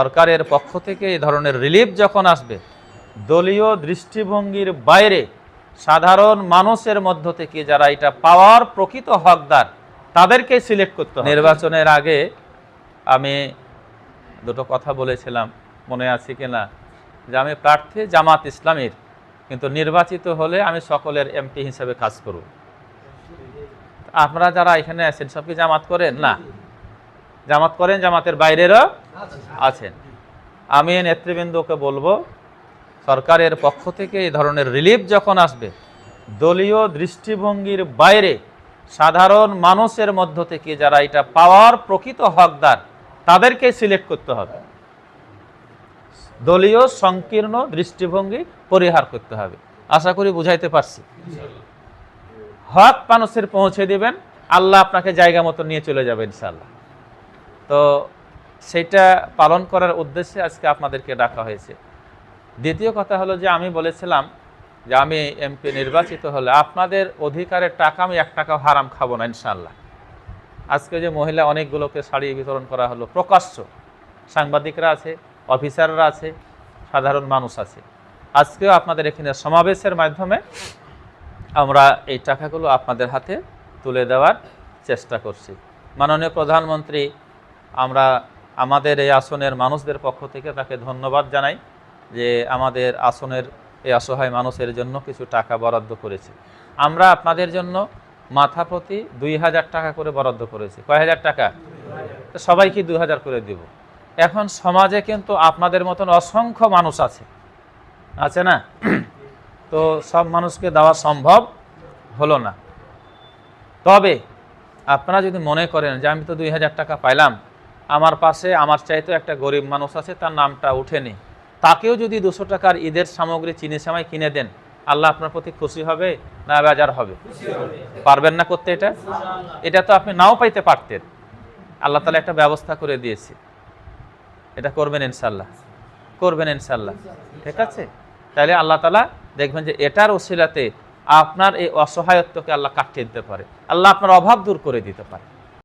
সরকারের পক্ষ থেকে এই ধরনের রিলিফ যখন আসবে, দলীয় দৃষ্টিভঙ্গির বাইরে সাধারণ মানুষের মধ্য থেকে যারা এটা পাওয়ার প্রকৃত হকদার তাদেরকে সিলেক্ট করতে হবে। নির্বাচনের আগে আমি দুটো কথা বলেছিলাম, মনে আছে কিনা, যে আমি প্রার্থী জামাত ইসলামীর, কিন্তু নির্বাচিত হলে আমি সকলের এমপি হিসেবে কাজ করব। আপনারা যারা এখানে আছেন সব কি জামাত করেন? না, জামাত করেন, জামাতের বাইরেরও আছেন। আমি নেতৃবৃন্দকে বলবো, সরকারের পক্ষ থেকে এই ধরনের রিলিফ যখন আসবে, দলীয় দৃষ্টিভঙ্গির বাইরে সাধারণ মানুষের মধ্য থেকে যারা এটা পাওয়ার প্রকৃত হকদার তাদেরকে সিলেক্ট করতে হবে। দলীয় সংকীর্ণ দৃষ্টিভঙ্গি পরিহার করতে হবে। আশা করি বুঝাইতে পারছি। হক মানুষের পৌঁছে দিবেন, আল্লাহ আপনাকে জায়গা মতো নিয়ে চলে যাবে ইনশাআল্লাহ। তো সেটা পালন করার উদ্দেশ্যে আজকে আপনাদেরকে ডাকা হয়েছে। দ্বিতীয় কথা হলো যে আমি বলেছিলাম যে আমি এমপি নির্বাচিত হলে আপনাদের অধিকারের টাকা আমি 1 টাকাও হারাম খাবো না ইনশাআল্লাহ। আজকে যে মহিলা অনেকগুলোকে শাড়ি বিতরণ করা হলো প্রকাশ্য, সাংবাদিকরা আছে, অফিসাররা আছে, সাধারণ মানুষ আছে, আজকেও আপনাদের এখানে সমাবেশের মাধ্যমে আমরা এই টাকাগুলো আপনাদের হাতে তুলে দেওয়ার চেষ্টা করছি। মাননীয় প্রধানমন্ত্রী, আমরা আমাদের এই আসনের মানুষদের পক্ষ থেকে তাকে ধন্যবাদ জানাই যে আমাদের আসনের এই অসহায় মানুষের জন্য কিছু টাকা বরাদ্দ করেছে। আমরা আপনাদের জন্য মাথা প্রতি 2000 টাকা করে বরাদ্দ করেছি। কয় হাজার টাকা? তো সবাইকে 2000 করে দিব। এখন সমাজে কিন্তু আপনাদের মতন অসংখ্য মানুষ আছে না? তো সব মানুষকে দেওয়া সম্ভব হলো না। তবে আপনারা যদি মনে করেন যে আমি তো 2000 টাকা পাইলাম, আমার পাশে আমার চাইতে একটা গরিব মানুষ আছে, তার নামটা উঠেনি, তাকেও যদি 200 টাকার ঈদের সামগ্রী চিনি সেমাই কিনে দেন, আল্লাহ আপনার প্রতি খুশি হবে না বেজার হবে? পারবেন না করতে? এটা তো আপনি নাও পাইতে পারতেন, আল্লাহ তাআলা একটা ব্যবস্থা করে দিয়েছে। এটা করবেন ইনশাআল্লাহ, করবেন ইনশাআল্লাহ, ঠিক আছে? তাহলে আল্লাহ তাআলা দেখবেন যে এটার ওসিলাতে আপনার এই অসহায়ত্বকে আল্লাহ কাটিয়ে দিতে পারে, আল্লাহ আপনার অভাব দূর করে দিতে পারে।